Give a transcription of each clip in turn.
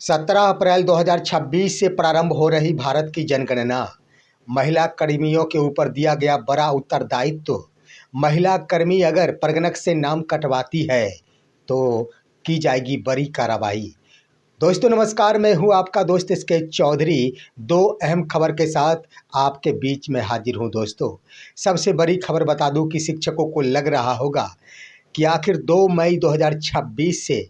17 अप्रैल 2026 से प्रारंभ हो रही भारत की जनगणना। महिला कर्मियों के ऊपर दिया गया बड़ा उत्तरदायित्व। महिला कर्मी अगर प्रगणक से नाम कटवाती है तो की जाएगी बड़ी कार्रवाई। दोस्तों नमस्कार, मैं हूं आपका दोस्त इसके चौधरी। दो अहम खबर के साथ आपके बीच में हाजिर हूं। दोस्तों, सबसे बड़ी खबर बता दूं कि शिक्षकों को लग रहा होगा कि आखिर 2 मई 2026 से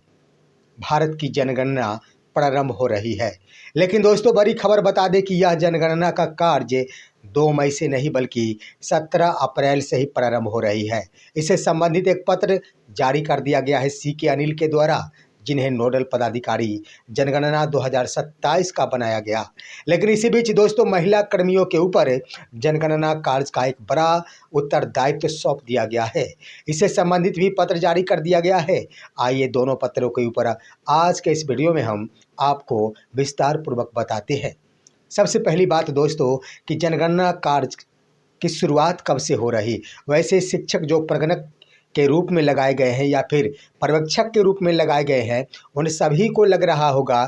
भारत की जनगणना प्रारंभ हो रही है। लेकिन दोस्तों, बड़ी खबर बता दें कि यह जनगणना का कार्य 2 मई से नहीं बल्कि 17 अप्रैल से ही प्रारंभ हो रही है। इससे संबंधित एक पत्र जारी कर दिया गया है सीके अनिल के द्वारा, जिन्हें नोडल पदाधिकारी जनगणना 2027 का बनाया गया। लेकिन इसी बीच दोस्तों, महिला कर्मियों के ऊपर जनगणना कार्य का एक बड़ा उत्तरदायित्व सौंप दिया गया है। इससे संबंधित भी पत्र जारी कर दिया गया है। आइए दोनों पत्रों के ऊपर आज के इस वीडियो में हम आपको विस्तार पूर्वक बताते हैं। सबसे पहली बात दोस्तों कि जनगणना कार्य की शुरुआत कब से हो रही। वैसे शिक्षक जो प्रगणक के रूप में लगाए गए हैं या फिर पर्यवेक्षक के रूप में लगाए गए हैं, उन सभी को लग रहा होगा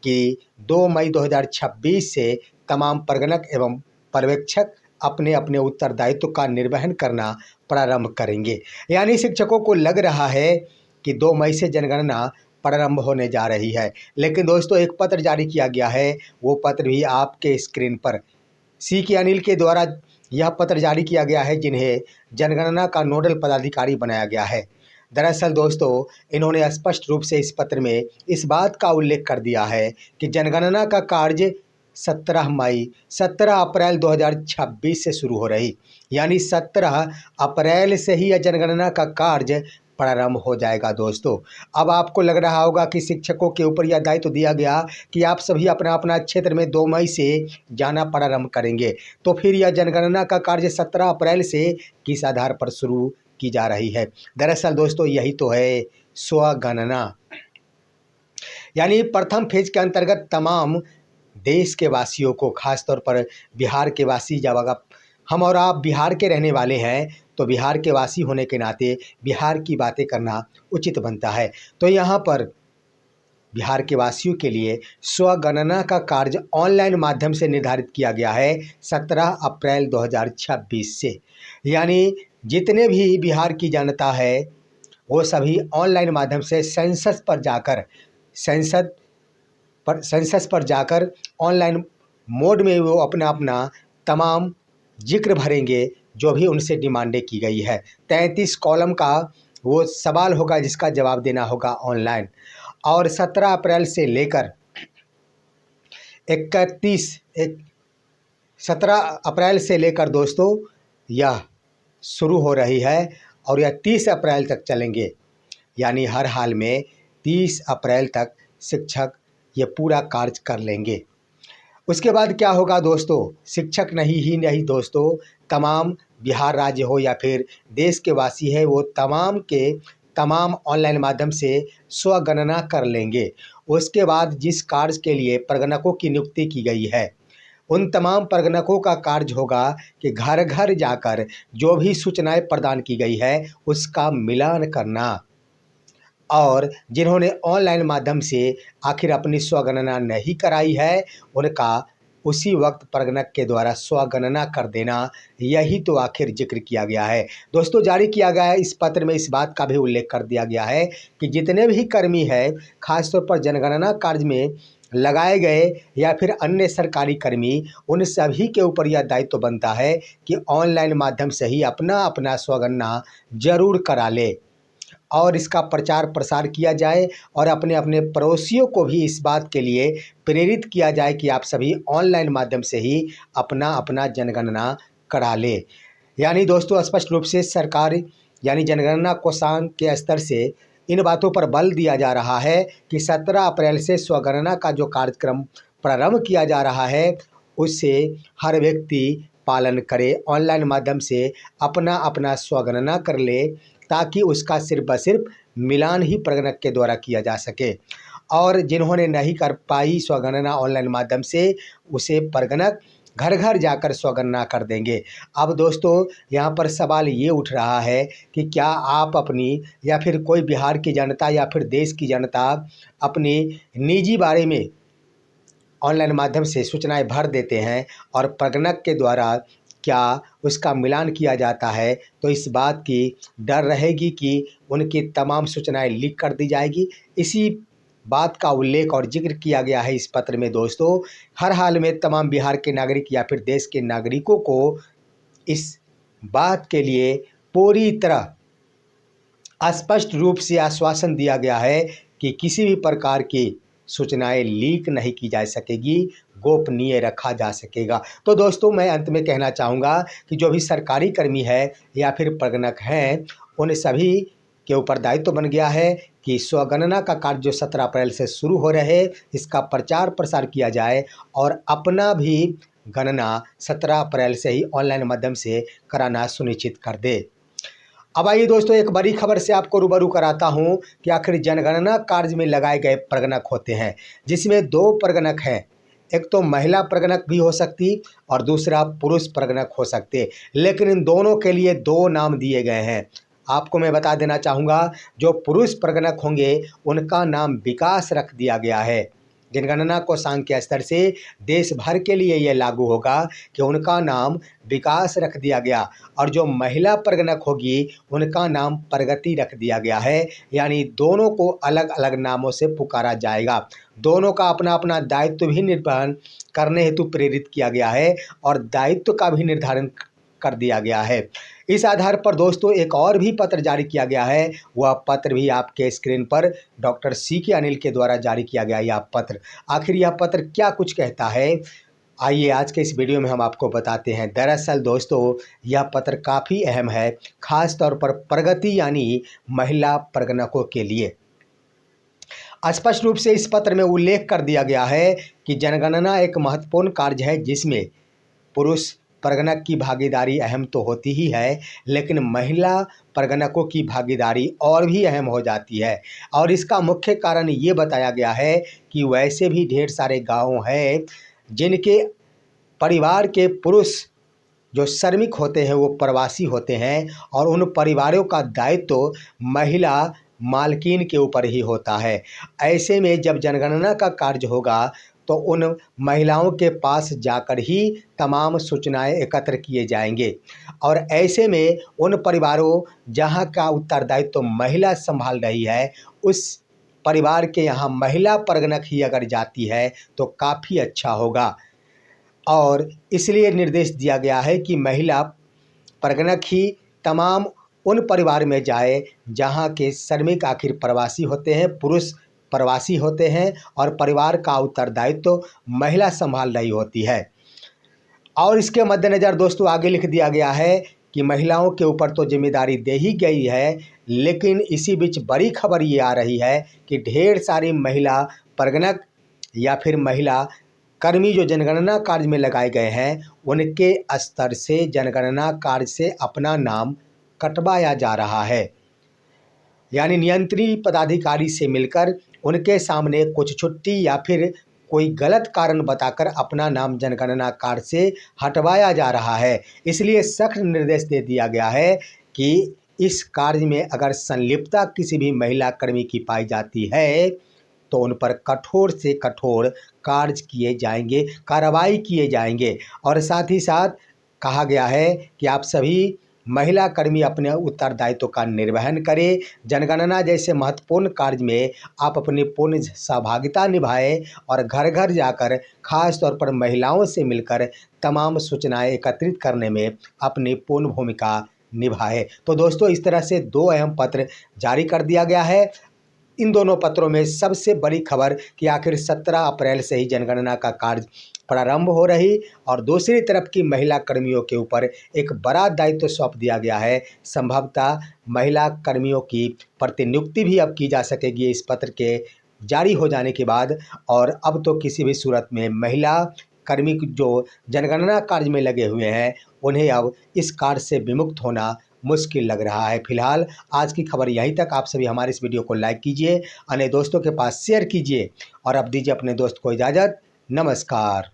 कि 2 मई 2026 से तमाम प्रगणक एवं पर्यवेक्षक अपने अपने उत्तरदायित्व का निर्वहन करना प्रारंभ करेंगे। यानी शिक्षकों को लग रहा है कि 2 मई से जनगणना प्रारंभ होने जा रही है। लेकिन दोस्तों, एक पत्र जारी किया गया है, वो पत्र भी आपके स्क्रीन पर सीके अनिल के द्वारा यह पत्र जारी किया गया है, जिन्हें जनगणना का नोडल पदाधिकारी बनाया गया है। दरअसल दोस्तों, इन्होंने स्पष्ट रूप से इस पत्र में इस बात का उल्लेख कर दिया है कि जनगणना का कार्य 17 अप्रैल 2026 से शुरू हो रही। यानी 17 अप्रैल से ही यह जनगणना का कार्य प्रारंभ हो जाएगा। दोस्तों, अब आपको लग रहा होगा कि शिक्षकों के ऊपर यह दायित्व दिया गया कि आप सभी अपना अपना क्षेत्र में 2 मई से जाना प्रारंभ करेंगे, तो फिर यह जनगणना का कार्य 17 अप्रैल से किस आधार पर शुरू की जा रही है। दरअसल दोस्तों, यही तो है स्वगणना। यानी प्रथम फेज के अंतर्गत तमाम देश के वासियों को, खासतौर पर बिहार के वासी, जब अगर हम और आप बिहार के रहने वाले हैं तो बिहार के वासी होने के नाते बिहार की बातें करना उचित बनता है। तो यहाँ पर बिहार के वासियों के लिए स्वगणना का कार्य ऑनलाइन माध्यम से निर्धारित किया गया है 17 अप्रैल 2026 से। यानी जितने भी बिहार की जनता है वो सभी ऑनलाइन माध्यम से सेंसस पर जाकर ऑनलाइन मोड में वो अपना अपना तमाम जिक्र भरेंगे जो भी उनसे डिमांडें की गई है। 33 कॉलम का वो सवाल होगा जिसका जवाब देना होगा ऑनलाइन। और 17 अप्रैल से लेकर 17 अप्रैल से लेकर दोस्तों यह शुरू हो रही है और यह 30 अप्रैल तक चलेंगे। यानी हर हाल में 30 अप्रैल तक शिक्षक ये पूरा कार्य कर लेंगे। उसके बाद क्या होगा दोस्तों, शिक्षक नहीं दोस्तों, तमाम बिहार राज्य हो या फिर देश के वासी है, वो तमाम के तमाम ऑनलाइन माध्यम से स्वगणना कर लेंगे। उसके बाद जिस कार्य के लिए प्रगणकों की नियुक्ति की गई है, उन तमाम प्रगणकों का कार्य होगा कि घर घर जाकर जो भी सूचनाएं प्रदान की गई है उसका मिलान करना। और जिन्होंने ऑनलाइन माध्यम से आखिर अपनी स्वगणना नहीं कराई है, उनका उसी वक्त प्रगणक के द्वारा स्वगणना कर देना, यही तो आखिर जिक्र किया गया है। दोस्तों, जारी किया गया है इस पत्र में इस बात का भी उल्लेख कर दिया गया है कि जितने भी कर्मी हैं, खासतौर पर जनगणना कार्य में लगाए गए या फिर अन्य सरकारी कर्मी, उन सभी के ऊपर यह दायित्व बनता है कि ऑनलाइन माध्यम से ही अपना अपना स्वगणना जरूर करा ले और इसका प्रचार प्रसार किया जाए और अपने अपने पड़ोसियों को भी इस बात के लिए प्रेरित किया जाए कि आप सभी ऑनलाइन माध्यम से ही अपना अपना जनगणना करा ले। यानी दोस्तों, स्पष्ट रूप से सरकार यानी जनगणना कोषांग के स्तर से इन बातों पर बल दिया जा रहा है कि 17 अप्रैल से स्वगणना का जो कार्यक्रम प्रारंभ किया जा रहा है उससे हर व्यक्ति पालन करे, ऑनलाइन माध्यम से अपना अपना स्वगणना कर ले, ताकि उसका सिर्फ ब सिर्फ मिलान ही प्रगणक के द्वारा किया जा सके। और जिन्होंने नहीं कर पाई स्वगणना ऑनलाइन माध्यम से, उसे प्रगणक घर घर जाकर स्वगणना कर देंगे। अब दोस्तों यहाँ पर सवाल ये उठ रहा है कि क्या आप अपनी या फिर कोई बिहार की जनता या फिर देश की जनता अपनी निजी बारे में ऑनलाइन माध्यम से सूचनाएं भर देते हैं और प्रगणक के द्वारा क्या उसका मिलान किया जाता है, तो इस बात की डर रहेगी कि उनकी तमाम सूचनाएं लीक कर दी जाएगी। इसी बात का उल्लेख और जिक्र किया गया है इस पत्र में दोस्तों। हर हाल में तमाम बिहार के नागरिक या फिर देश के नागरिकों को इस बात के लिए पूरी तरह स्पष्ट रूप से आश्वासन दिया गया है कि किसी भी प्रकार की सूचनाएं लीक नहीं की जा सकेगी, गोपनीय रखा जा सकेगा। तो दोस्तों मैं अंत में कहना चाहूँगा कि जो भी सरकारी कर्मी है या फिर प्रगणक हैं, उन सभी के ऊपर दायित्व बन गया है कि स्वगणना का कार्य जो 17 अप्रैल से शुरू हो रहे, इसका प्रचार प्रसार किया जाए और अपना भी गणना 17 अप्रैल से ही ऑनलाइन माध्यम से कराना सुनिश्चित कर दे। अब आइए दोस्तों एक बड़ी खबर से आपको रूबरू कराता हूं कि आखिर जनगणना कार्य में लगाए गए प्रगणक होते हैं, जिसमें 2 प्रगणक हैं। एक तो महिला प्रगणक भी हो सकती और दूसरा पुरुष प्रगणक हो सकते, लेकिन इन दोनों के लिए 2 नाम दिए गए हैं। आपको मैं बता देना चाहूँगा, जो पुरुष प्रगणक होंगे उनका नाम विकास रख दिया गया है। जनगणना कोषांग के स्तर से देश भर के लिए यह लागू होगा कि उनका नाम विकास रख दिया गया और जो महिला प्रगणक होगी उनका नाम प्रगति रख दिया गया है। यानी दोनों को अलग अलग नामों से पुकारा जाएगा। दोनों का अपना अपना दायित्व भी निर्वहन करने हेतु प्रेरित किया गया है और दायित्व का भी निर्धारण कर दिया गया है। इस आधार पर दोस्तों एक और भी पत्र जारी किया गया है। वह पत्र भी आपके स्क्रीन पर डॉक्टर C.K. अनिल के द्वारा जारी किया गया यह पत्र। आखिर यह पत्र क्या कुछ कहता है, आइए आज के इस वीडियो में हम आपको बताते हैं। दरअसल दोस्तों यह पत्र काफ़ी अहम है, खास तौर पर प्रगति यानी महिला प्रगणकों के लिए। स्पष्ट रूप से इस पत्र में उल्लेख कर दिया गया है कि जनगणना एक महत्वपूर्ण कार्य है जिसमें पुरुष प्रगणक की भागीदारी अहम तो होती ही है, लेकिन महिला प्रगणकों की भागीदारी और भी अहम हो जाती है। और इसका मुख्य कारण ये बताया गया है कि वैसे भी ढेर सारे गांव हैं जिनके परिवार के पुरुष जो श्रमिक होते हैं वो प्रवासी होते हैं और उन परिवारों का दायित्व महिला मालकिन के ऊपर ही होता है। ऐसे में जब जनगणना का कार्य होगा तो उन महिलाओं के पास जाकर ही तमाम सूचनाएं एकत्र किए जाएंगे और ऐसे में उन परिवारों जहां का उत्तरदायित्व तो महिला संभाल रही है, उस परिवार के यहाँ महिला प्रगणक ही अगर जाती है तो काफ़ी अच्छा होगा। और इसलिए निर्देश दिया गया है कि महिला प्रगणक ही तमाम उन परिवार में जाए जहाँ के श्रमिक आखिर प्रवासी होते हैं, पुरुष प्रवासी होते हैं और परिवार का उत्तरदायित्व तो महिला संभाल रही होती है। और इसके मद्देनज़र दोस्तों आगे लिख दिया गया है कि महिलाओं के ऊपर तो जिम्मेदारी दे ही गई है, लेकिन इसी बीच बड़ी खबर ये आ रही है कि ढेर सारी महिला प्रगणक या फिर महिला कर्मी जो जनगणना कार्य में लगाए गए हैं, उनके स्तर से जनगणना कार्य से अपना नाम कटवाया जा रहा है। यानी नियंत्रणीय पदाधिकारी से मिलकर उनके सामने कुछ छुट्टी या फिर कोई गलत कारण बताकर अपना नाम जनगणना कार्य से हटवाया जा रहा है। इसलिए सख्त निर्देश दे दिया गया है कि इस कार्य में अगर संलिप्तता किसी भी महिला कर्मी की पाई जाती है तो उन पर कठोर से कठोर कार्य किए जाएंगे, कार्रवाई किए जाएंगे। और साथ ही साथ कहा गया है कि आप सभी महिला कर्मी अपने उत्तरदायित्व का निर्वहन करें। जनगणना जैसे महत्वपूर्ण कार्य में आप अपनी पूर्ण सहभागिता निभाएं और घर घर जाकर खास तौर पर महिलाओं से मिलकर तमाम सूचनाएं एकत्रित करने में अपनी पूर्ण भूमिका निभाएं। तो दोस्तों इस तरह से 2 अहम पत्र जारी कर दिया गया है। इन दोनों पत्रों में सबसे बड़ी खबर कि आखिर 17 अप्रैल से ही जनगणना का कार्य प्रारंभ हो रही और दूसरी तरफ की महिला कर्मियों के ऊपर एक बड़ा दायित्व सौंप दिया गया है। संभवतः महिला कर्मियों की प्रतिनियुक्ति भी अब की जा सकेगी इस पत्र के जारी हो जाने के बाद। और अब तो किसी भी सूरत में महिला कर्मी जो जनगणना कार्य में लगे हुए हैं उन्हें अब इस कार्य से विमुक्त होना मुश्किल लग रहा है। फिलहाल आज की खबर यहीं तक। आप सभी हमारे इस वीडियो को लाइक कीजिए, अन्य दोस्तों के पास शेयर कीजिए और अब दीजिए अपने दोस्त को इजाज़त। नमस्कार।